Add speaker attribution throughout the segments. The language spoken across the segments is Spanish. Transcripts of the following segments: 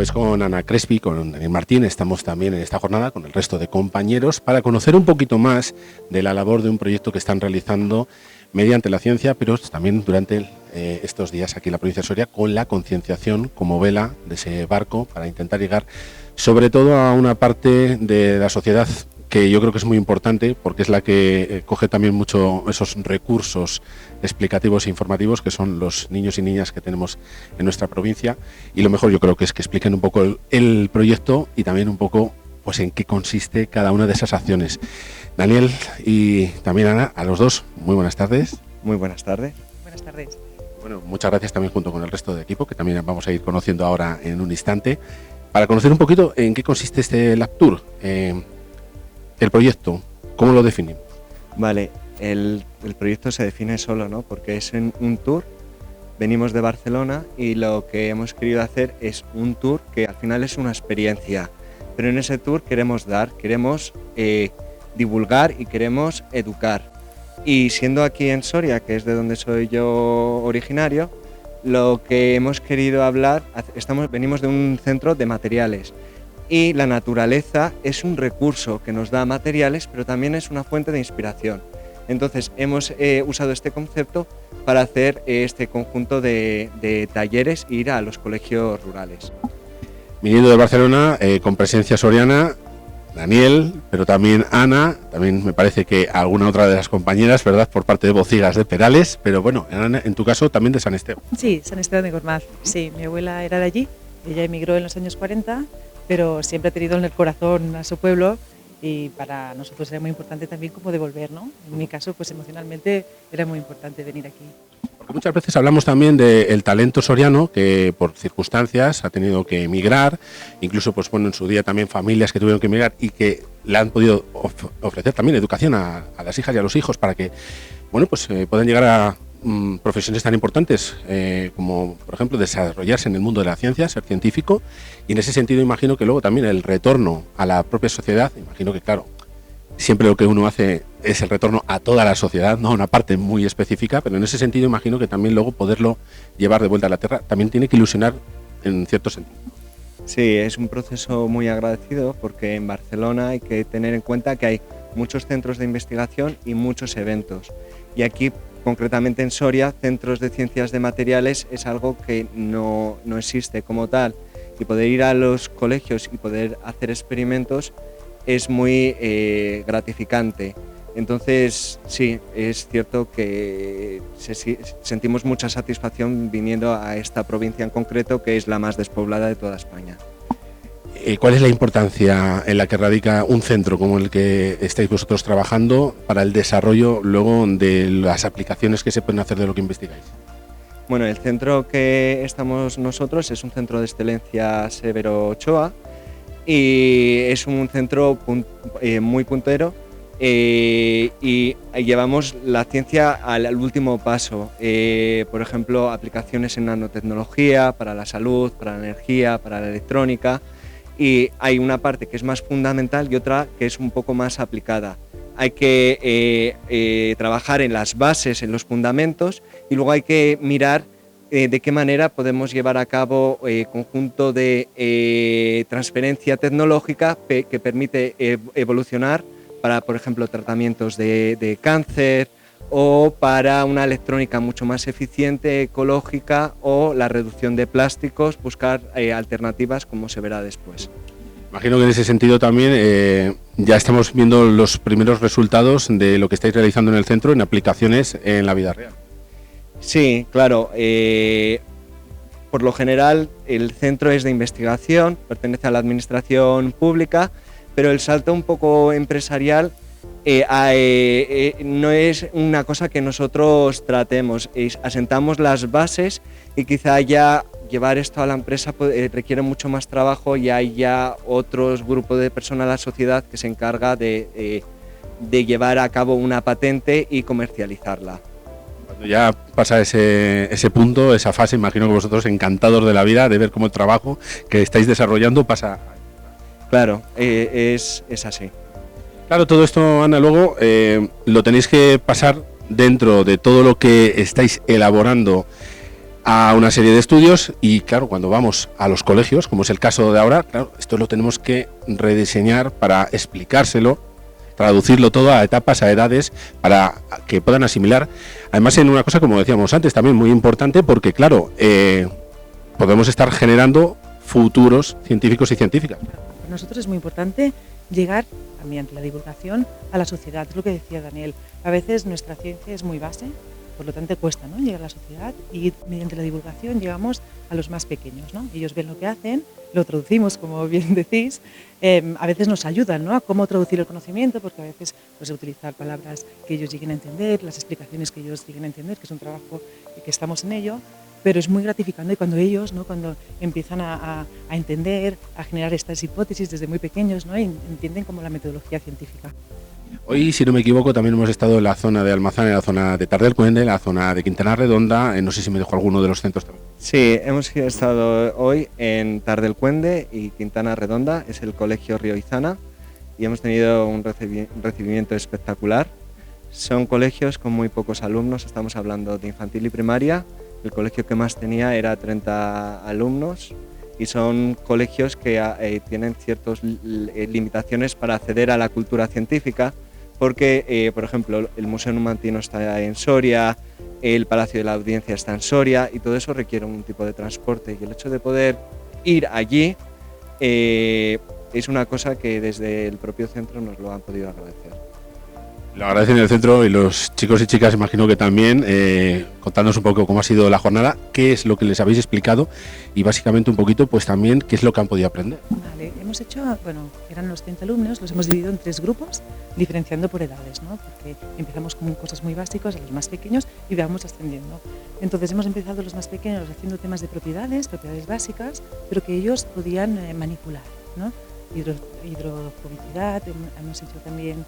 Speaker 1: Pues con Ana Crespi, con Daniel Martín, estamos también en esta jornada con el resto de compañeros para conocer un poquito más de la labor de un proyecto que están realizando mediante la ciencia, pero también durante estos días aquí en la provincia de Soria, con la concienciación como vela de ese barco para intentar llegar sobre todo a una parte de la sociedad que yo creo que es muy importante porque es la que coge también mucho esos recursos explicativos e informativos que son los niños y niñas que tenemos en nuestra provincia, y lo mejor yo creo que es que expliquen un poco el proyecto y también un poco pues en qué consiste cada una de esas acciones. Daniel y también Ana, a los dos, muy buenas tardes.
Speaker 2: Muy buenas tardes.
Speaker 3: Buenas tardes.
Speaker 1: Bueno, muchas gracias también junto con el resto del equipo que también vamos a ir conociendo ahora en un instante para conocer un poquito en qué consiste este Lab Tour. El proyecto, ¿cómo lo definen?
Speaker 2: Vale, el proyecto se define solo, ¿no? Porque es un tour, venimos de Barcelona y lo que hemos querido hacer es un tour que al final es una experiencia, pero en ese tour queremos divulgar y queremos educar. Y siendo aquí en Soria, que es de donde soy yo originario, lo que hemos querido hablar, venimos de un centro de materiales. Y la naturaleza es un recurso que nos da materiales, pero también es una fuente de inspiración. Entonces hemos usado este concepto para hacer este conjunto de talleres e ir a los colegios rurales.
Speaker 1: Viniendo de Barcelona, con presencia soriana, Daniel, pero también Ana, también me parece que alguna otra de las compañeras, ¿verdad?, por parte de Bocigas de Perales, pero bueno, Ana, en tu caso también de San Esteban.
Speaker 3: Sí, San Esteban de Gormaz. Sí, mi abuela era de allí, ella emigró en los años 40, pero siempre ha tenido en el corazón a su pueblo y para nosotros era muy importante también como devolver, ¿no? En mi caso, pues emocionalmente era muy importante venir aquí.
Speaker 1: Porque muchas veces hablamos también del talento soriano que por circunstancias ha tenido que emigrar, incluso pues bueno, en su día también familias que tuvieron que emigrar y que le han podido ofrecer también educación a las hijas y a los hijos para que bueno, pues puedan llegar a profesiones tan importantes como por ejemplo desarrollarse en el mundo de la ciencia, ser científico, y en ese sentido imagino que luego también el retorno a la propia sociedad, imagino que claro, siempre lo que uno hace es el retorno a toda la sociedad, no a una parte muy específica, pero en ese sentido imagino que también luego poderlo llevar de vuelta a la tierra también tiene que ilusionar en cierto sentido.
Speaker 2: Sí, es un proceso muy agradecido porque en Barcelona hay que tener en cuenta que hay muchos centros de investigación y muchos eventos, y aquí concretamente en Soria, centros de ciencias de materiales es algo que no existe como tal, y poder ir a los colegios y poder hacer experimentos es muy gratificante. Entonces sí, es cierto que sentimos mucha satisfacción viniendo a esta provincia en concreto, que es la más despoblada de toda España.
Speaker 1: ¿Cuál es la importancia en la que radica un centro como el que estáis vosotros trabajando para el desarrollo luego de las aplicaciones que se pueden hacer de lo que investigáis?
Speaker 2: Bueno, el centro que estamos nosotros es un centro de excelencia Severo Ochoa y es un centro muy puntero y llevamos la ciencia al último paso. Por ejemplo, aplicaciones en nanotecnología, para la salud, para la energía, para la electrónica. Y hay una parte que es más fundamental y otra que es un poco más aplicada. Hay que trabajar en las bases, en los fundamentos, y luego hay que mirar de qué manera podemos llevar a cabo conjunto de transferencia tecnológica que permite evolucionar para, por ejemplo, tratamientos de cáncer, o para una electrónica mucho más eficiente, ecológica, o la reducción de plásticos, buscar alternativas como se verá después.
Speaker 1: Imagino que en ese sentido también ya estamos viendo los primeros resultados de lo que estáis realizando en el centro en aplicaciones en la vida real.
Speaker 2: Sí, claro. Por lo general el centro es de investigación, pertenece a la administración pública, pero el salto un poco empresarial no es una cosa que nosotros tratemos. Asentamos las bases y quizá ya llevar esto a la empresa requiere mucho más trabajo, y hay ya otros grupos de personas de la sociedad que se encarga de llevar a cabo una patente y comercializarla.
Speaker 1: Cuando ya pasa ese punto, esa fase, imagino que vosotros encantados de la vida de ver cómo el trabajo que estáis desarrollando pasa.
Speaker 2: Claro, es así.
Speaker 1: Claro, todo esto, Ana, luego lo tenéis que pasar dentro de todo lo que estáis elaborando a una serie de estudios y claro, cuando vamos a los colegios, como es el caso de ahora, claro, esto lo tenemos que rediseñar para explicárselo, traducirlo todo a etapas, a edades, para que puedan asimilar. Además, en una cosa, como decíamos antes, también muy importante, porque claro, podemos estar generando futuros científicos y científicas.
Speaker 3: Para nosotros es muy importante llegar, mediante la divulgación, a la sociedad. Es lo que decía Daniel. A veces nuestra ciencia es muy base, por lo tanto cuesta, ¿no?, llegar a la sociedad, y mediante la divulgación llegamos a los más pequeños, ¿no? Ellos ven lo que hacen, lo traducimos, como bien decís, a veces nos ayudan, ¿no?, a cómo traducir el conocimiento, porque a veces pues, utilizar palabras que ellos lleguen a entender, las explicaciones que ellos lleguen a entender, que es un trabajo que estamos en ello, pero es muy gratificante cuando ellos, ¿no?, cuando empiezan a entender, a generar estas hipótesis desde muy pequeños, ¿no?, y entienden como la metodología científica.
Speaker 1: Hoy, si no me equivoco, también hemos estado en la zona de Almazán, en la zona de Tardelcuende, en la zona de Quintana Redonda, no sé si me dejo alguno de los centros también.
Speaker 2: Sí, hemos estado hoy en Tardelcuende y Quintana Redonda, es el Colegio Río Izana, y hemos tenido un recibimiento espectacular. Son colegios con muy pocos alumnos, estamos hablando de infantil y primaria. El colegio que más tenía era 30 alumnos y son colegios que tienen ciertas limitaciones para acceder a la cultura científica, porque, por ejemplo, el Museo Numantino está en Soria, el Palacio de la Audiencia está en Soria, y todo eso requiere un tipo de transporte, y el hecho de poder ir allí es una cosa que desde el propio centro nos lo han podido agradecer.
Speaker 1: Lo agradecen el centro y los chicos y chicas, imagino que también, contándonos un poco cómo ha sido la jornada, qué es lo que les habéis explicado y básicamente un poquito pues también qué es lo que han podido aprender.
Speaker 3: Vale, hemos hecho, bueno, eran los 30 alumnos, los hemos dividido en 3 grupos, diferenciando por edades, ¿no?, porque empezamos con cosas muy básicas a los más pequeños y vamos ascendiendo. Entonces hemos empezado los más pequeños haciendo temas de propiedades básicas, pero que ellos podían manipular, ¿no? Hidrofobicidad, hemos hecho también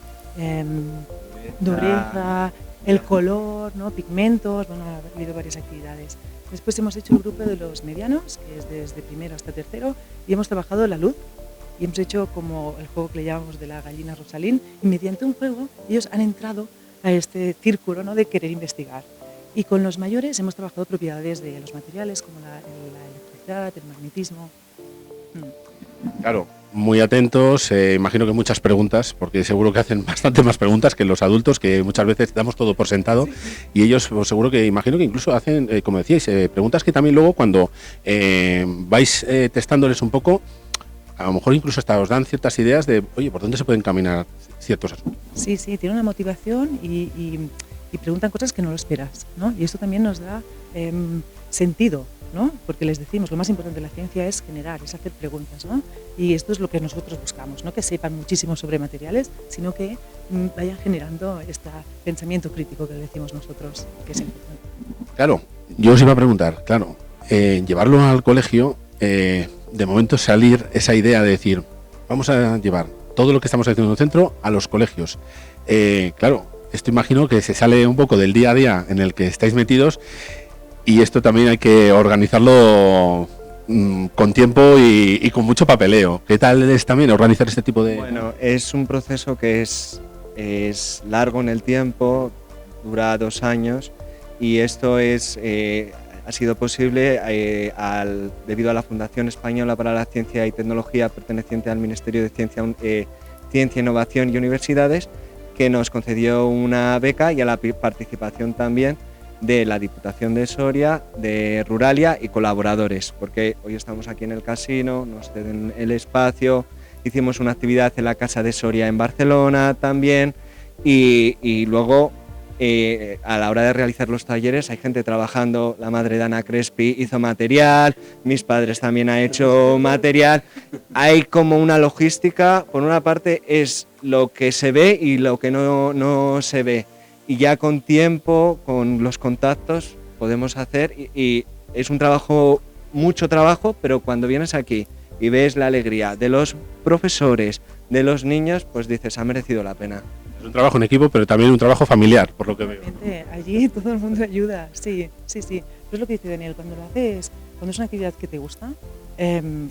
Speaker 3: dureza, el color, ¿no?, pigmentos, bueno, ha habido varias actividades. Después hemos hecho el grupo de los medianos, que es desde primero hasta tercero, y hemos trabajado la luz, y hemos hecho como el juego que le llamamos de la gallina Rosalín, y mediante un juego ellos han entrado a este círculo, ¿no?, de querer investigar. Y con los mayores hemos trabajado propiedades de los materiales, como la electricidad, el magnetismo.
Speaker 1: Claro, muy atentos, imagino que muchas preguntas, porque seguro que hacen bastante más preguntas que los adultos, que muchas veces damos todo por sentado, y ellos pues, seguro que imagino que incluso hacen, como decíais, preguntas que también luego cuando vais testándoles un poco, a lo mejor incluso hasta os dan ciertas ideas de, oye, ¿por dónde se pueden caminar ciertos asuntos?
Speaker 3: Sí, tiene una motivación y preguntan cosas que no lo esperas, ¿no? Y esto también nos da sentido, ¿no? Porque les decimos, lo más importante de la ciencia es generar, es hacer preguntas, ¿no? Y esto es lo que nosotros buscamos, no que sepan muchísimo sobre materiales, sino que vayan generando este pensamiento crítico que le decimos nosotros, que es importante.
Speaker 1: Claro, yo os iba a preguntar, claro, llevarlo al colegio, de momento salir esa idea de decir, vamos a llevar todo lo que estamos haciendo en el centro a los colegios. Claro, esto imagino que se sale un poco del día a día en el que estáis metidos, y esto también hay que organizarlo con tiempo y con mucho papeleo. ¿Qué tal es también organizar este tipo de...?
Speaker 2: Bueno, es un proceso que es largo en el tiempo, dura 2 años, y esto ha sido posible debido a la Fundación Española para la Ciencia y Tecnología, perteneciente al Ministerio de Ciencia, Innovación y Universidades, que nos concedió una beca, y a la participación también de la Diputación de Soria, de Ruralia y colaboradores, porque hoy estamos aquí en el casino, nos ceden el espacio, hicimos una actividad en la Casa de Soria en Barcelona también, y luego a la hora de realizar los talleres hay gente trabajando. La madre de Ana Crespi hizo material, mis padres también han hecho material. Hay como una logística, por una parte es lo que se ve y lo que no se ve, y ya con tiempo, con los contactos podemos hacer, y es un trabajo, mucho trabajo, pero cuando vienes aquí y ves la alegría de los profesores, de los niños, pues dices, ha merecido la pena.
Speaker 1: Es un trabajo en equipo, pero también un trabajo familiar, por lo que veo.
Speaker 3: Allí todo el mundo ayuda, sí. Pero es lo que dice Daniel, cuando lo haces, cuando es una actividad que te gusta,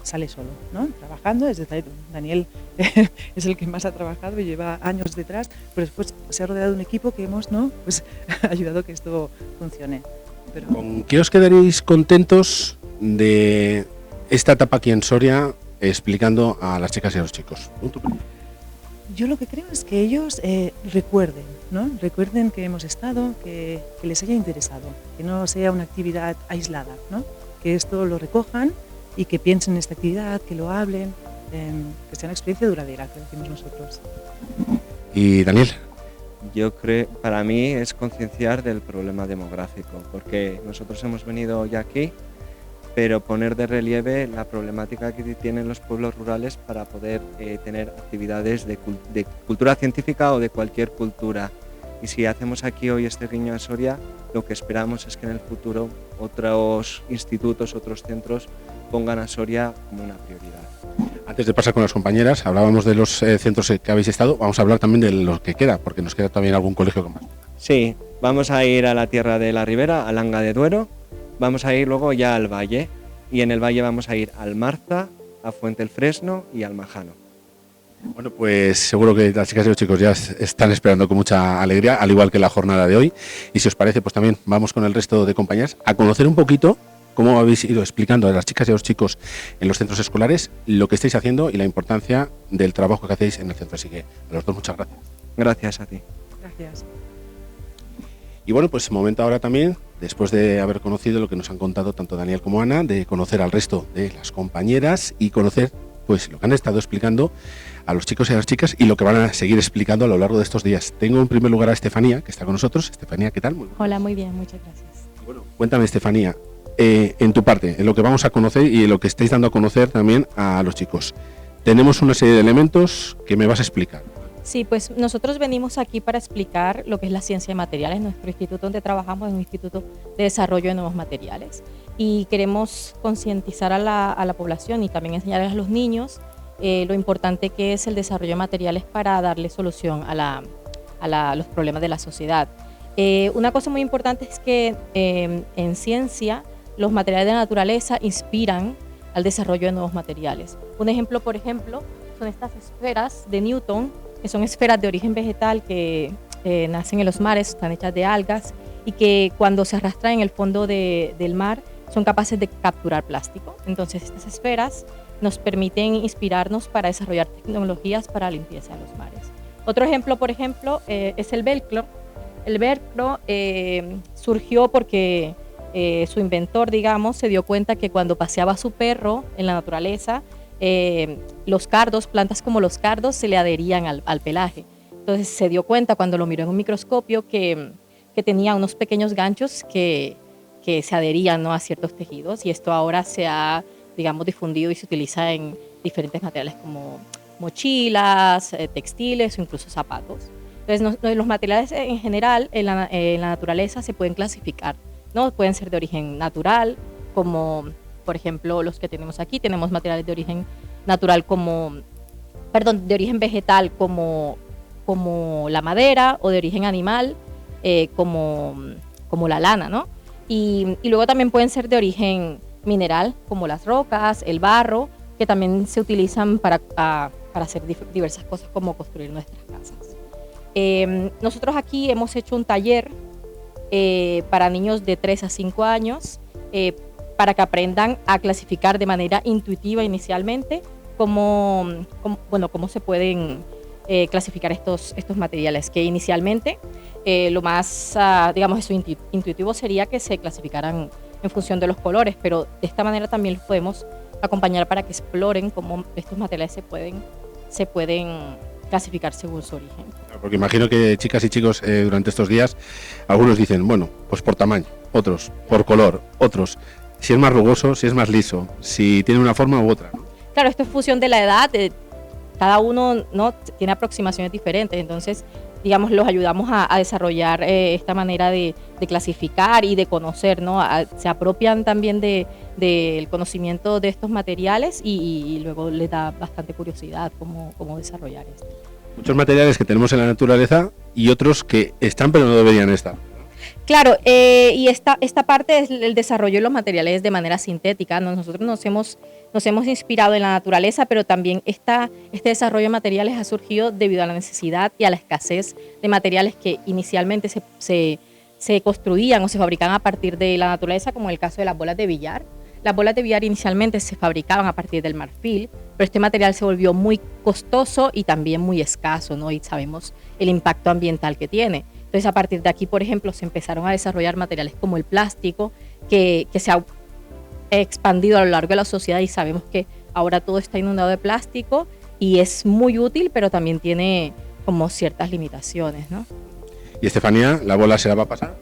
Speaker 3: sale solo, ¿no? Trabajando, es decir, Daniel es el que más ha trabajado y lleva años detrás, pero después se ha rodeado de un equipo que hemos, ¿no?, pues ayudado a que esto funcione. Pero
Speaker 1: ¿Con qué os quedaréis contentos de esta etapa aquí en Soria explicando a las chicas y a los chicos?
Speaker 3: yo lo que creo es que ellos recuerden, ¿no? Recuerden que hemos estado, que les haya interesado, que no sea una actividad aislada, ¿no? Que esto lo recojan y que piensen en esta actividad, que lo hablen, que sea una experiencia duradera, que decimos nosotros.
Speaker 1: Y Daniel.
Speaker 2: Yo creo, para mí es concienciar del problema demográfico, porque nosotros hemos venido ya aquí, pero poner de relieve la problemática que tienen los pueblos rurales para poder tener actividades de cultura científica o de cualquier cultura. Y si hacemos aquí hoy este guiño a Soria, lo que esperamos es que en el futuro otros institutos, otros centros pongan a Soria como una prioridad.
Speaker 1: Antes de pasar con las compañeras, hablábamos de los centros que habéis estado, vamos a hablar también de los que queda, porque nos queda también algún colegio con más.
Speaker 2: Sí, vamos a ir a la Tierra de la Ribera, a Langa de Duero, vamos a ir luego ya al Valle, y en el Valle vamos a ir al Marza, a Fuente el Fresno y al Majano.
Speaker 1: Bueno, pues seguro que las chicas y los chicos ya están esperando con mucha alegría, al igual que la jornada de hoy, y si os parece, pues también vamos con el resto de compañeras a conocer un poquito cómo habéis ido explicando a las chicas y a los chicos en los centros escolares lo que estáis haciendo y la importancia del trabajo que hacéis en el centro. Así que a los dos muchas gracias.
Speaker 2: Gracias a ti.
Speaker 3: Gracias.
Speaker 1: Y bueno, pues momento ahora también, después de haber conocido lo que nos han contado tanto Daniel como Ana, de conocer al resto de las compañeras y conocer pues lo que han estado explicando a los chicos y a las chicas y lo que van a seguir explicando a lo largo de estos días. Tengo en primer lugar a Estefanía, que está con nosotros. Estefanía, ¿qué tal? Muy bien.
Speaker 4: Hola, muy bien, muchas gracias.
Speaker 1: Bueno, cuéntame, Estefanía, en tu parte, en lo que vamos a conocer y en lo que estáis dando a conocer también a los chicos. Tenemos una serie de elementos que me vas a explicar.
Speaker 4: Sí, pues nosotros venimos aquí para explicar lo que es la ciencia de materiales. Nuestro instituto donde trabajamos es un instituto de desarrollo de nuevos materiales y queremos concientizar a la población y también enseñarles a los niños lo importante que es el desarrollo de materiales para darle solución a los problemas de la sociedad. Una cosa muy importante es que en ciencia los materiales de la naturaleza inspiran al desarrollo de nuevos materiales. Un ejemplo, por ejemplo, son estas esferas de Newton, que son esferas de origen vegetal que nacen en los mares, están hechas de algas y que cuando se arrastran en el fondo del mar son capaces de capturar plástico. Entonces estas esferas nos permiten inspirarnos para desarrollar tecnologías para la limpieza de los mares. Otro ejemplo, por ejemplo, es el velcro. El velcro surgió porque su inventor, digamos, se dio cuenta que cuando paseaba a su perro en la naturaleza, los cardos, plantas como los cardos, se le adherían al pelaje. Entonces se dio cuenta cuando lo miró en un microscopio que tenía unos pequeños ganchos que se adherían, ¿no?, a ciertos tejidos, y esto ahora se ha, digamos, difundido y se utiliza en diferentes materiales como mochilas, textiles o incluso zapatos. Entonces los materiales en general en la naturaleza se pueden clasificar, ¿no? Pueden ser de origen natural, como por ejemplo los que tenemos aquí. Tenemos materiales de origen natural de origen vegetal como la madera, o de origen animal como la lana, ¿no? Y luego también pueden ser de origen mineral, como las rocas, el barro, que también se utilizan para hacer diversas cosas como construir nuestras casas. Nosotros aquí hemos hecho un taller para niños de 3 a 5 años para que aprendan a clasificar de manera intuitiva inicialmente cómo se pueden clasificar estos materiales, que inicialmente lo más, intuitivo sería que se clasificaran en función de los colores, pero de esta manera también los podemos acompañar para que exploren cómo estos materiales se pueden clasificar según su origen.
Speaker 1: Porque imagino que chicas y chicos durante estos días, algunos dicen, bueno, pues por tamaño, otros por color, otros si es más rugoso, si es más liso, si tiene una forma u otra, ¿no?
Speaker 4: Claro, esto es función de la edad, cada uno, ¿no?, tiene aproximaciones diferentes, entonces digamos los ayudamos a desarrollar esta manera de clasificar y de conocer, ¿no? Se apropian también del conocimiento de estos materiales y luego les da bastante curiosidad cómo desarrollar esto.
Speaker 1: Muchos materiales que tenemos en la naturaleza y otros que están pero no deberían estar.
Speaker 4: Claro, y esta parte es el desarrollo de los materiales de manera sintética, ¿no? Nosotros nos hemos inspirado en la naturaleza, pero también este desarrollo de materiales ha surgido debido a la necesidad y a la escasez de materiales que inicialmente se se construían o se fabricaban a partir de la naturaleza, como en el caso de las bolas de billar. Las bolas de billar inicialmente se fabricaban a partir del marfil, pero este material se volvió muy costoso y también muy escaso, ¿no? Y sabemos el impacto ambiental que tiene. Entonces, a partir de aquí, por ejemplo, se empezaron a desarrollar materiales como el plástico, que se ha expandido a lo largo de la sociedad, y sabemos que ahora todo está inundado de plástico y es muy útil, pero también tiene como ciertas limitaciones, ¿no?
Speaker 1: Y Estefanía, la bola se la va a pasar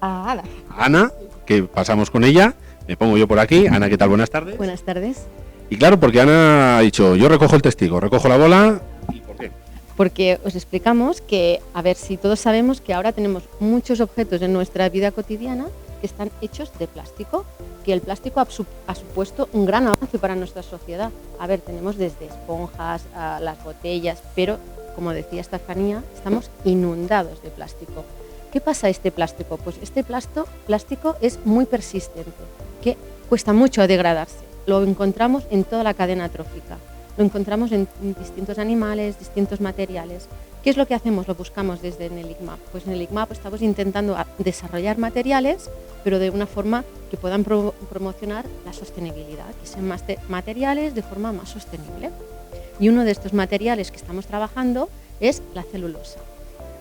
Speaker 4: A Ana.
Speaker 1: a Ana, que pasamos con ella. Me pongo yo por aquí. Ana, ¿qué tal? Buenas tardes.
Speaker 5: Buenas tardes.
Speaker 1: Y claro, porque Ana ha dicho, yo recojo el testigo, recojo la bola. ¿Y por qué?
Speaker 5: Porque os explicamos que, a ver, si todos sabemos que ahora tenemos muchos objetos en nuestra vida cotidiana que están hechos de plástico, que el plástico ha supuesto un gran avance para nuestra sociedad. A ver, tenemos desde esponjas a las botellas, pero, como decía Estefanía, estamos inundados de plástico. ¿Qué pasa a este plástico? Pues este plástico es muy persistente, que cuesta mucho degradarse. Lo encontramos en toda la cadena trófica, lo encontramos en distintos animales, distintos materiales. ¿Qué es lo que hacemos? Lo buscamos desde NELICMAP. Pues en NELICMAP estamos intentando desarrollar materiales, pero de una forma que puedan promocionar la sostenibilidad, que sean materiales de forma más sostenible. Y uno de estos materiales que estamos trabajando es la celulosa.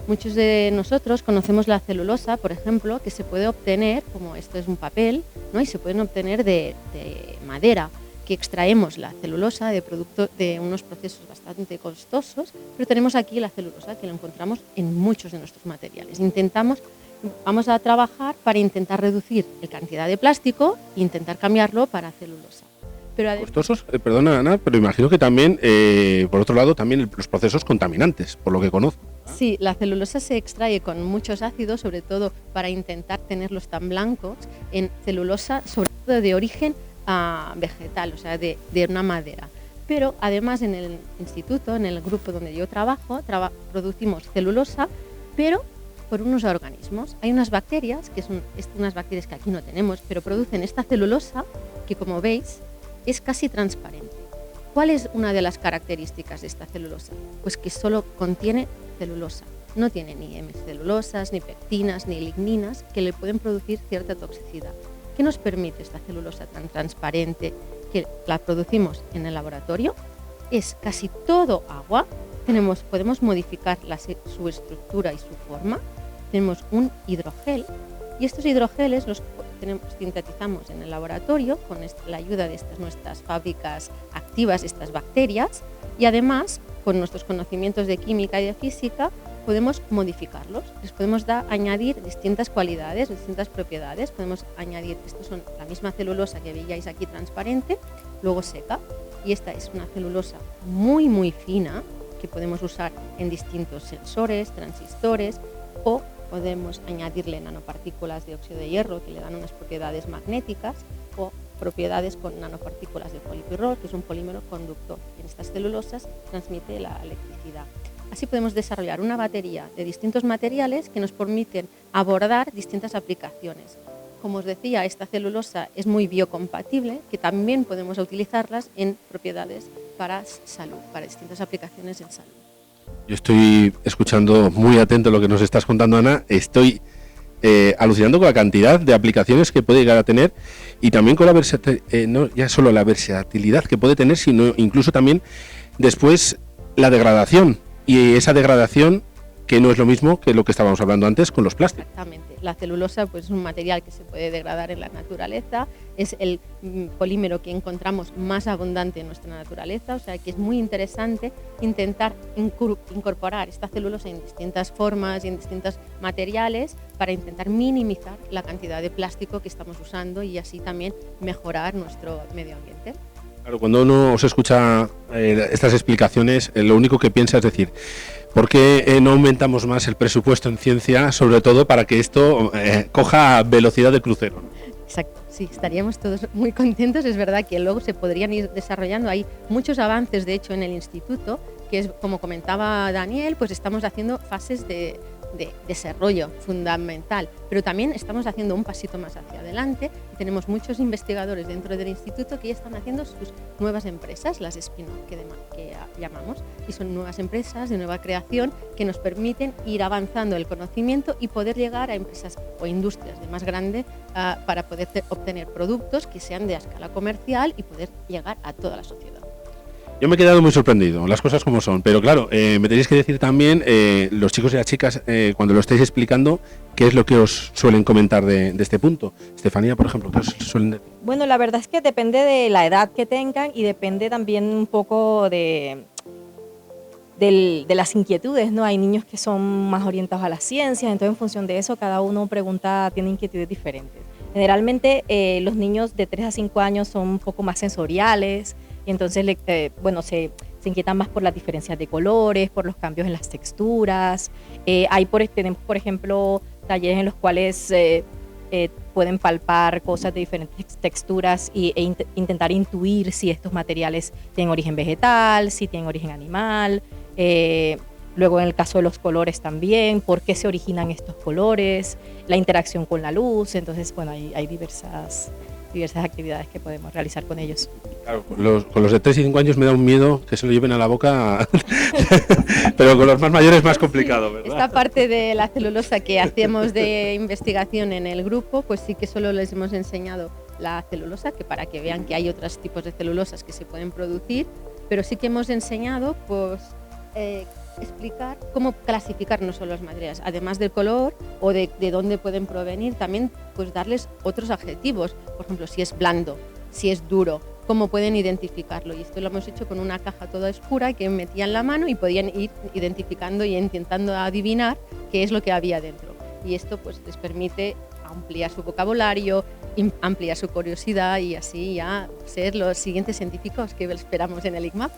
Speaker 5: Muchos de nosotros conocemos la celulosa, por ejemplo, que se puede obtener, como esto es un papel, ¿no? Y se pueden obtener de madera, que extraemos la celulosa de unos procesos bastante costosos, pero tenemos aquí la celulosa, que la encontramos en muchos de nuestros materiales. Vamos a trabajar para intentar reducir la cantidad de plástico e intentar cambiarlo para celulosa. Pero
Speaker 1: ¿Costosos? Perdona, Ana, pero imagino que también, por otro lado, también los procesos contaminantes, por lo que conozco.
Speaker 5: Sí, la celulosa se extrae con muchos ácidos, sobre todo para intentar tenerlos tan blancos, en celulosa, sobre todo de origen vegetal, o sea, de una madera. Pero además en el instituto, en el grupo donde yo trabajo, producimos celulosa, pero por unos organismos. Hay unas bacterias, que son unas bacterias que aquí no tenemos, pero producen esta celulosa que, como veis, es casi transparente. ¿Cuál es una de las características de esta celulosa? Pues que solo contiene celulosa. No tiene ni hemicelulosas, ni pectinas, ni ligninas que le pueden producir cierta toxicidad. ¿Qué nos permite esta celulosa tan transparente que la producimos en el laboratorio? Es casi todo agua. Podemos modificar su estructura y su forma. Tenemos un hidrogel y estos hidrogeles los sintetizamos en el laboratorio con la ayuda de nuestras fábricas activas, estas bacterias, y además con nuestros conocimientos de química y de física podemos modificarlos, les podemos añadir distintas cualidades, distintas propiedades. Podemos añadir, estos son la misma celulosa que veíais aquí transparente, luego seca, y esta es una celulosa muy muy fina que podemos usar en distintos sensores, transistores, o podemos añadirle nanopartículas de óxido de hierro que le dan unas propiedades magnéticas, o propiedades con nanopartículas de polipirrol, que es un polímero conductor. En estas celulosas transmite la electricidad. Así podemos desarrollar una batería de distintos materiales que nos permiten abordar distintas aplicaciones. Como os decía, esta celulosa es muy biocompatible, que también podemos utilizarlas en propiedades para salud, para distintas aplicaciones en salud.
Speaker 1: Yo estoy escuchando muy atento lo que nos estás contando, Ana. Estoy alucinando con la cantidad de aplicaciones que puede llegar a tener, y también con no ya solo la versatilidad que puede tener, sino incluso también después la degradación. Y esa degradación, que no es lo mismo que lo que estábamos hablando antes con los plásticos.
Speaker 5: Exactamente. La celulosa pues, es un material que se puede degradar en la naturaleza, es el polímero que encontramos más abundante en nuestra naturaleza, o sea que es muy interesante intentar incorporar esta celulosa en distintas formas y en distintos materiales para intentar minimizar la cantidad de plástico que estamos usando y así también mejorar nuestro medio ambiente.
Speaker 1: Claro, cuando uno os escucha estas explicaciones, lo único que piensa es decir, ¿por qué no aumentamos más el presupuesto en ciencia, sobre todo para que esto coja velocidad de crucero?
Speaker 5: Exacto, sí, estaríamos todos muy contentos. Es verdad que luego se podrían ir desarrollando. Hay muchos avances, de hecho, en el instituto, que es, como comentaba Daniel, pues estamos haciendo fases de de desarrollo fundamental, pero también estamos haciendo un pasito más hacia adelante y tenemos muchos investigadores dentro del instituto que ya están haciendo sus nuevas empresas, las spin-off que llamamos, y son nuevas empresas de nueva creación que nos permiten ir avanzando el conocimiento y poder llegar a empresas o industrias de más grande para poder obtener productos que sean de escala comercial y poder llegar a toda la sociedad.
Speaker 1: Yo me he quedado muy sorprendido, las cosas como son, pero claro, me tenéis que decir también, los chicos y las chicas, cuando lo estáis explicando, ¿qué es lo que os suelen comentar de este punto? Estefanía, por ejemplo, ¿qué os suelen decir?
Speaker 4: Bueno, la verdad es que depende de la edad que tengan y depende también un poco de las inquietudes, ¿no? Hay niños que son más orientados a las ciencias, entonces en función de eso cada uno tiene inquietudes diferentes. Generalmente los niños de 3 a 5 años son un poco más sensoriales y entonces se inquietan más por las diferencias de colores, por los cambios en las texturas. Tenemos, por ejemplo, talleres en los cuales pueden palpar cosas de diferentes texturas e intentar intuir si estos materiales tienen origen vegetal, si tienen origen animal. Luego en el caso de los colores también, por qué se originan estos colores, la interacción con la luz. Entonces, bueno, hay diversas actividades que podemos realizar con ellos.
Speaker 1: Claro, con los de 3 y 5 años me da un miedo que se lo lleven a la boca, pero con los más mayores es más complicado, ¿verdad?
Speaker 5: Esta parte de la celulosa que hacemos de investigación en el grupo, pues sí que solo les hemos enseñado la celulosa, que para que vean que hay otros tipos de celulosas que se pueden producir, pero sí que hemos enseñado pues explicar cómo clasificar no solo los materiales, además del color o de dónde pueden provenir, también pues darles otros adjetivos, por ejemplo, si es blando, si es duro, cómo pueden identificarlo. Y esto lo hemos hecho con una caja toda oscura que metían la mano y podían ir identificando y intentando adivinar qué es lo que había dentro. Y esto pues les permite ampliar su vocabulario, ampliar su curiosidad y así ya ser los siguientes científicos que esperamos en el ICMAP.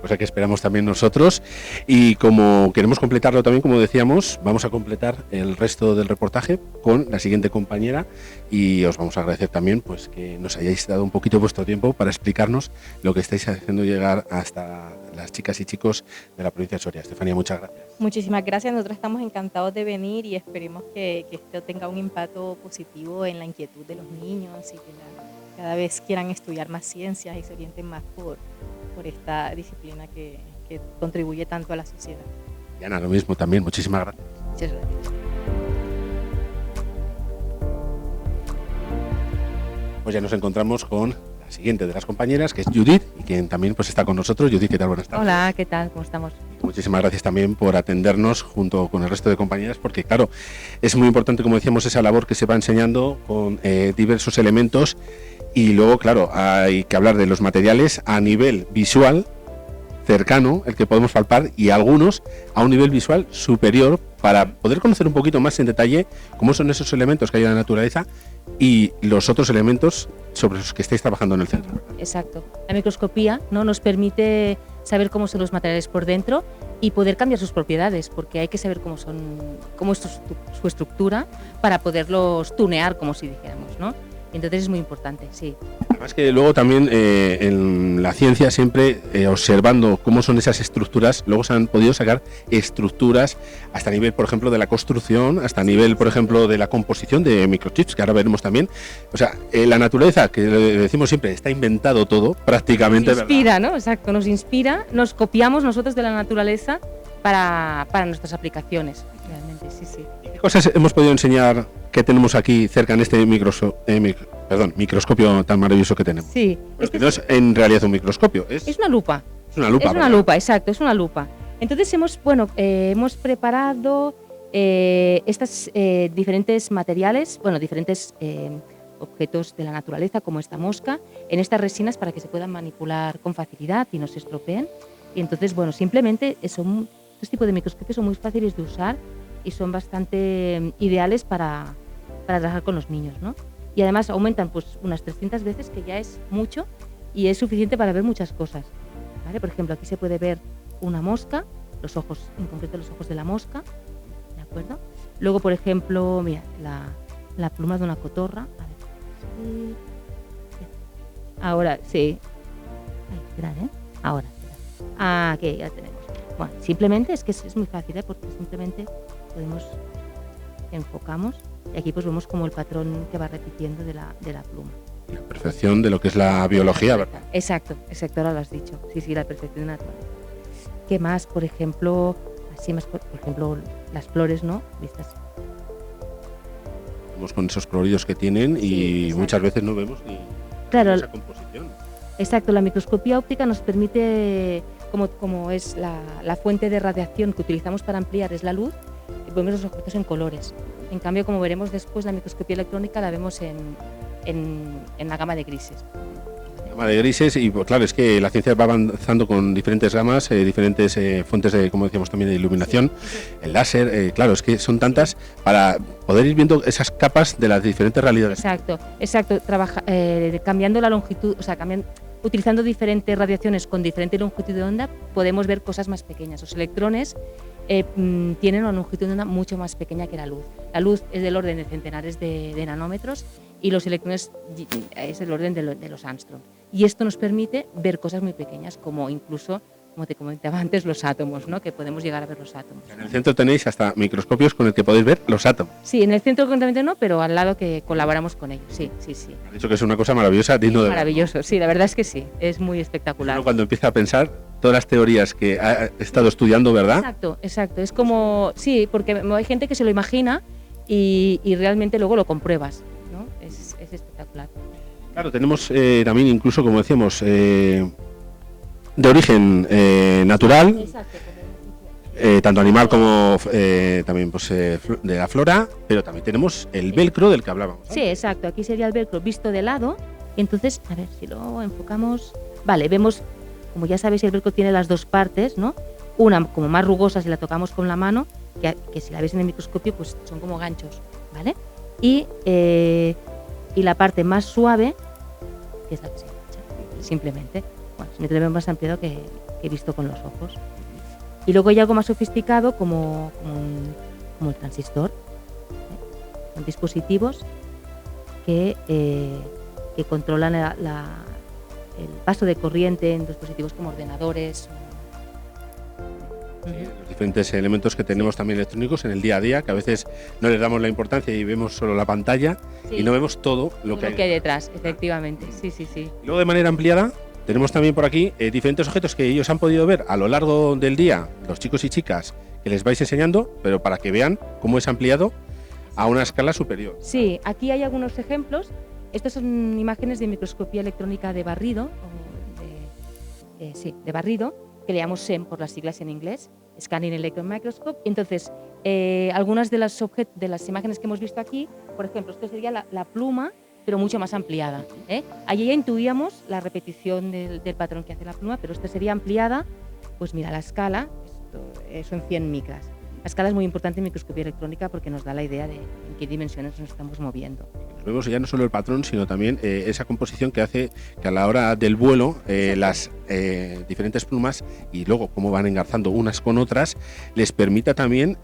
Speaker 1: Cosa que esperamos también nosotros, y como queremos completarlo también, como decíamos, vamos a completar el resto del reportaje con la siguiente compañera y os vamos a agradecer también pues que nos hayáis dado un poquito vuestro tiempo para explicarnos lo que estáis haciendo llegar hasta las chicas y chicos de la provincia de Soria. Estefanía, muchas gracias.
Speaker 4: Muchísimas gracias, nosotros estamos encantados de venir y esperemos que esto tenga un impacto positivo en la inquietud de los niños y que cada vez quieran estudiar más ciencias y se orienten más por esta disciplina que contribuye tanto a la sociedad.
Speaker 1: Diana, lo mismo también, muchísimas gracias.
Speaker 5: Muchas gracias.
Speaker 1: Pues ya nos encontramos con la siguiente de las compañeras, que es Judith, y quien también pues está con nosotros. Judith, ¿qué tal? Buenas tardes.
Speaker 6: Hola, ¿qué tal? ¿Cómo estamos?
Speaker 1: Muchísimas gracias también por atendernos junto con el resto de compañeras, porque claro, es muy importante, como decíamos, esa labor que se va enseñando con diversos elementos. Y luego, claro, hay que hablar de los materiales a nivel visual cercano, el que podemos palpar, y algunos a un nivel visual superior para poder conocer un poquito más en detalle cómo son esos elementos que hay en la naturaleza y los otros elementos sobre los que estáis trabajando en el centro.
Speaker 6: Exacto. La microscopía, ¿no?, nos permite saber cómo son los materiales por dentro y poder cambiar sus propiedades, porque hay que saber cómo es su estructura para poderlos tunear, como si dijéramos, ¿no? Entonces es muy importante, sí.
Speaker 1: Además que luego también en la ciencia siempre observando cómo son esas estructuras, luego se han podido sacar estructuras hasta nivel, por ejemplo, de la construcción, hasta nivel, por ejemplo, de la composición de microchips, que ahora veremos también. O sea, la naturaleza, que decimos siempre, está inventado todo, prácticamente.
Speaker 6: Nos inspira,
Speaker 1: ¿verdad?
Speaker 6: ¿no? Exacto, nos inspira, nos copiamos nosotros de la naturaleza para nuestras aplicaciones, realmente, sí, sí.
Speaker 1: ¿Qué cosas hemos podido enseñar que tenemos aquí cerca en este microscopio tan maravilloso que tenemos?
Speaker 6: Sí.
Speaker 1: Pero que no es en realidad un microscopio, es
Speaker 6: una lupa.
Speaker 1: Es una lupa.
Speaker 6: Es una lupa, exacto, es una lupa. Entonces hemos preparado estos diferentes materiales, diferentes objetos de la naturaleza, como esta mosca, en estas resinas para que se puedan manipular con facilidad y no se estropeen. Y entonces, simplemente estos tipos de microscopios son muy fáciles de usar y son bastante ideales para trabajar con los niños, ¿no? Y además aumentan pues unas 300 veces, que ya es mucho y es suficiente para ver muchas cosas, ¿vale? Por ejemplo, aquí se puede ver una mosca, los ojos, en concreto los ojos de la mosca, ¿de acuerdo? Luego, por ejemplo, mira, la pluma de una cotorra. A ver, sí. Ahora, sí. Ay, esperad, Ahora, aquí ya tenemos. Bueno, simplemente es que es muy fácil, porque simplemente enfocamos y aquí pues vemos como el patrón que va repitiendo de la pluma.
Speaker 1: La perfección de lo que es la biología, ¿verdad?
Speaker 6: Exacto, ahora lo has dicho. Sí, la perfección natural. ¿Qué más? Por ejemplo, por ejemplo, las flores, ¿no? Vistas.
Speaker 1: Vemos con esos coloridos que tienen y muchas veces no vemos ni esa composición.
Speaker 6: Exacto, la microscopía óptica nos permite, como es la fuente de radiación que utilizamos para ampliar es la luz, vemos los objetos en colores. En cambio, como veremos después, la microscopía electrónica la vemos en la gama de grises.
Speaker 1: Gama de grises y pues, claro, es que la ciencia va avanzando con diferentes gamas, diferentes fuentes de, como decíamos también, de iluminación, el láser, claro, es que son tantas para poder ir viendo esas capas de las diferentes realidades.
Speaker 6: Exacto, cambiando la longitud, o sea, utilizando diferentes radiaciones con diferente longitud de onda, podemos ver cosas más pequeñas. Los electrones tienen una longitud de onda mucho más pequeña que la luz. La luz es del orden de centenares de nanómetros y los electrones es del orden de los Armstrong. Y esto nos permite ver cosas muy pequeñas, como incluso, como te comentaba antes, los átomos, ¿no? Que podemos llegar a ver los átomos.
Speaker 1: En el centro tenéis hasta microscopios con el que podéis ver los átomos.
Speaker 6: Sí, en el centro concretamente no, pero al lado que colaboramos con ellos, sí.
Speaker 1: Ha dicho que es una cosa maravillosa, digno de ver.
Speaker 6: Maravilloso, sí, la verdad es que sí, es muy espectacular.
Speaker 1: Uno cuando empieza a pensar todas las teorías que ha estado estudiando, ¿verdad?
Speaker 6: Exacto, es como, sí, porque hay gente que se lo imagina y realmente luego lo compruebas, ¿no? Es espectacular.
Speaker 1: Claro, tenemos también incluso, como decíamos, de origen natural.
Speaker 6: Exacto.
Speaker 1: Tanto animal como también pues, de la flora, pero también tenemos el velcro del que hablábamos, ¿no?
Speaker 6: Sí, exacto, aquí sería el velcro visto de lado, y entonces, a ver si lo enfocamos. Vale, vemos, como ya sabéis, el velcro tiene las dos partes, ¿no? Una como más rugosa si la tocamos con la mano, que si la ves en el microscopio, pues son como ganchos, ¿vale? Y la parte más suave, que es la que se engancha, simplemente. Bueno, es un más ampliado que he visto con los ojos. Y luego hay algo más sofisticado como el transistor. Son dispositivos que controlan el paso de corriente en dispositivos como ordenadores.
Speaker 1: Sí, los diferentes elementos que tenemos también electrónicos en el día a día, que a veces no les damos la importancia y vemos solo la pantalla y no vemos todo lo que hay
Speaker 6: detrás, efectivamente. Sí.
Speaker 1: Y luego de manera ampliada tenemos también por aquí diferentes objetos que ellos han podido ver a lo largo del día, los chicos y chicas, que les vais enseñando, pero para que vean cómo es ampliado a una escala superior.
Speaker 6: Sí, aquí hay algunos ejemplos. Estos son imágenes de microscopía electrónica de barrido, de barrido, que le llamamos SEM por las siglas en inglés, Scanning Electron Microscope. Entonces, algunas de las imágenes que hemos visto aquí, por ejemplo, esto sería la pluma, pero mucho más ampliada. Allí ya intuíamos la repetición del patrón que hace la pluma, pero esta sería ampliada, pues mira, la escala, son 100 micras. La escala es muy importante en microscopía electrónica porque nos da la idea de en qué dimensiones nos estamos moviendo.
Speaker 1: Vemos ya no solo el patrón, sino también esa composición que hace que a la hora del vuelo las diferentes plumas y luego cómo van engarzando unas con otras, les permita también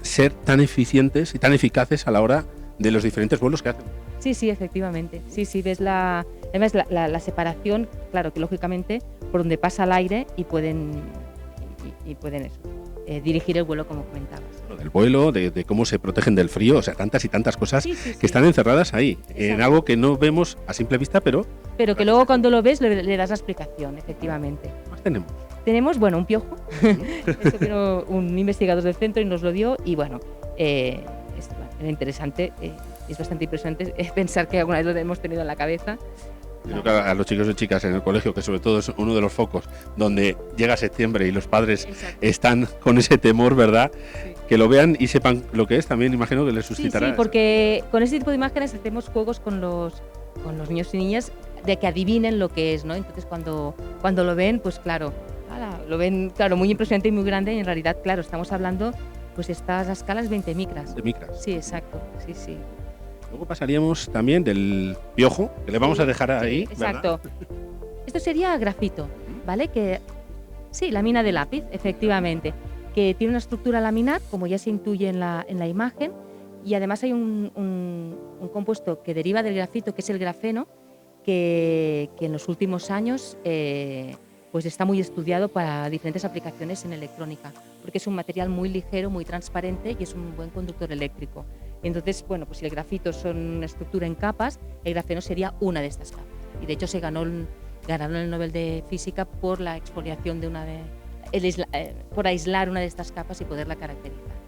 Speaker 1: ser tan eficientes y tan eficaces a la hora de los diferentes vuelos que hacen.
Speaker 6: Sí, efectivamente. Sí, ves además la separación, claro que lógicamente por donde pasa el aire y pueden dirigir el vuelo como comentabas.
Speaker 1: Del vuelo, de cómo se protegen del frío, o sea, tantas y tantas cosas que están encerradas ahí, en algo que no vemos a simple vista, pero
Speaker 6: que luego cuando lo ves le das la explicación, efectivamente.
Speaker 1: ¿Qué más tenemos?
Speaker 6: Tenemos, un piojo. Esto vino un investigador del centro y nos lo dio y era interesante, es bastante impresionante pensar que alguna vez lo hemos tenido en la cabeza.
Speaker 1: Yo creo que a los chicos y chicas en el colegio, que sobre todo es uno de los focos donde llega septiembre y los padres están con ese temor, ¿verdad? Sí. Que lo vean y sepan lo que es, también imagino que les suscitará.
Speaker 6: Sí, porque con este tipo de imágenes hacemos juegos con los niños y niñas de que adivinen lo que es, ¿no? Entonces cuando lo ven, pues claro, lo ven muy impresionante y muy grande y en realidad, claro, estamos hablando, pues estas escalas 20 micras.
Speaker 1: 20 micras.
Speaker 6: Sí, exacto, sí.
Speaker 1: Luego pasaríamos también del piojo, que le vamos a dejar ahí.
Speaker 6: Exacto. ¿Verdad? Esto sería grafito, ¿vale? Lámina de lápiz, efectivamente, que tiene una estructura laminar, como ya se intuye en la imagen, y además hay un compuesto que deriva del grafito, que es el grafeno, que en los últimos años pues está muy estudiado para diferentes aplicaciones en electrónica, porque es un material muy ligero, muy transparente y es un buen conductor eléctrico. Entonces, bueno, pues si el grafito son una estructura en capas, el grafeno sería una de estas capas. Y de hecho ganaron el Nobel de Física por la exfoliación por aislar una de estas capas y poderla caracterizar.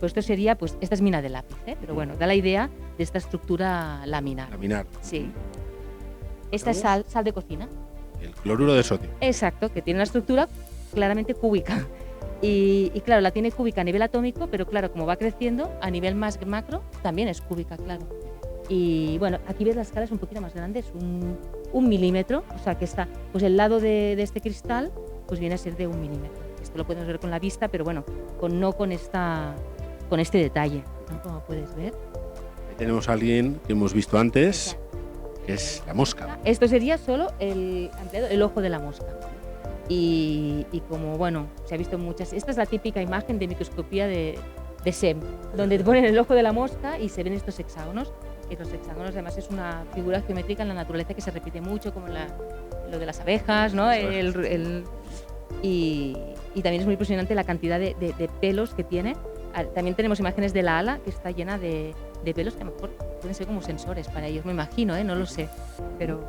Speaker 6: Pues esto sería, pues esta es mina de lápiz, pero bueno, da la idea de esta estructura laminar.
Speaker 1: Laminar.
Speaker 6: Sí. Esta es sal de cocina.
Speaker 1: El cloruro de sodio.
Speaker 6: Exacto, que tiene una estructura claramente cúbica. Y claro, la tiene cúbica a nivel atómico, pero claro, como va creciendo, a nivel más macro, también es cúbica, claro. Y bueno, aquí ves la escala es un poquito más grande, es un milímetro, o sea que está, pues el lado de este cristal, pues viene a ser de 1 milímetro. Esto lo podemos ver con la vista, pero bueno, no con este detalle, ¿no? Como puedes ver.
Speaker 1: Ahí tenemos a alguien que hemos visto antes, que es la mosca.
Speaker 6: Esto sería solo el ojo de la mosca. Y como, bueno, se ha visto muchas... Esta es la típica imagen de microscopía de SEM, donde te ponen el ojo de la mosca y se ven estos hexágonos. Y los hexágonos, además, es una figura geométrica en la naturaleza que se repite mucho, como lo de las abejas, ¿no? Y también es muy impresionante la cantidad de pelos que tiene. También tenemos imágenes de la ala, que está llena de pelos que a lo mejor pueden ser como sensores para ellos, me imagino, no lo sé. Pero...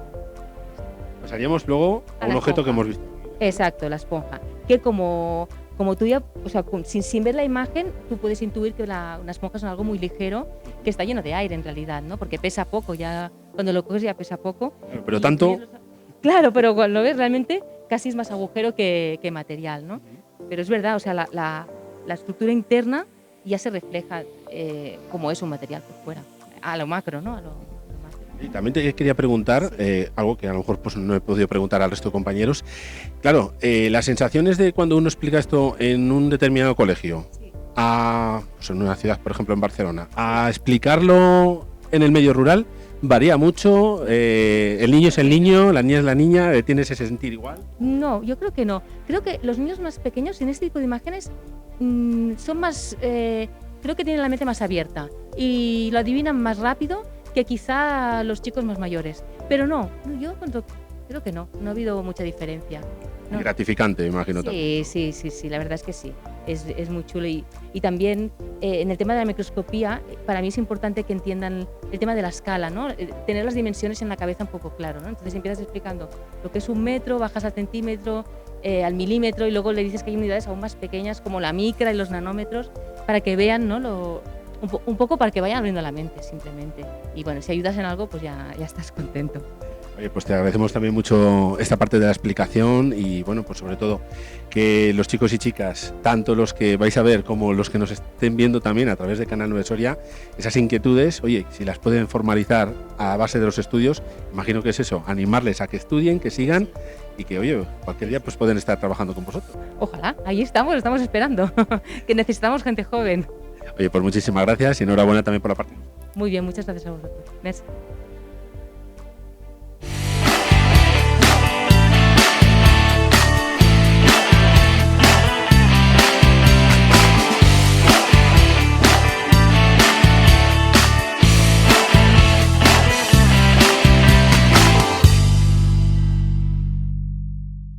Speaker 1: Pasaríamos luego a un objeto que hemos visto.
Speaker 6: Exacto, la esponja. Que como tú ya, o sea, sin ver la imagen, tú puedes intuir que una esponja es algo muy ligero, que está lleno de aire en realidad, ¿no? Porque pesa poco, ya cuando lo coges ya pesa poco.
Speaker 1: Pero tanto...
Speaker 6: Claro, pero cuando lo ves realmente casi es más agujero que material, ¿no? Pero es verdad, o sea, la estructura interna ya se refleja como es un material por fuera, a lo macro, ¿no?
Speaker 1: Y también te quería preguntar, algo que a lo mejor pues, no he podido preguntar al resto de compañeros. Claro, las sensaciones de cuando uno explica esto en un determinado colegio, pues en una ciudad, por ejemplo en Barcelona, a explicarlo en el medio rural, varía mucho. El niño es el niño, la niña es la niña, ¿tienes ese sentir igual?
Speaker 6: No, yo creo que no. Creo que los niños más pequeños en este tipo de imágenes son más, creo que tienen la mente más abierta y lo adivinan más rápido que quizá los chicos más mayores. Pero no, yo creo que no ha habido mucha diferencia. No.
Speaker 1: Gratificante, imagino.
Speaker 6: Sí, la verdad es que sí, es muy chulo y también en el tema de la microscopía, para mí es importante que entiendan el tema de la escala, ¿no? Tener las dimensiones en la cabeza un poco claro, ¿no? Entonces empiezas explicando lo que es 1 metro, bajas al centímetro, al milímetro y luego le dices que hay unidades aún más pequeñas como la micra y los nanómetros para que vean, ¿no? Un poco para que vayan abriendo la mente simplemente. Y bueno, si ayudas en algo, pues ya estás contento.
Speaker 1: Oye, pues te agradecemos también mucho esta parte de la explicación y bueno, pues sobre todo que los chicos y chicas, tanto los que vais a ver como los que nos estén viendo también a través de Canal 9 Soria, esas inquietudes, oye, si las pueden formalizar a base de los estudios, imagino que es eso, animarles a que estudien, que sigan y que, oye, cualquier día pues pueden estar trabajando con vosotros.
Speaker 6: Ojalá, ahí estamos esperando, que necesitamos gente joven.
Speaker 1: Oye, pues muchísimas gracias y enhorabuena también por la parte.
Speaker 6: Muy bien, muchas gracias a vosotros. Merci.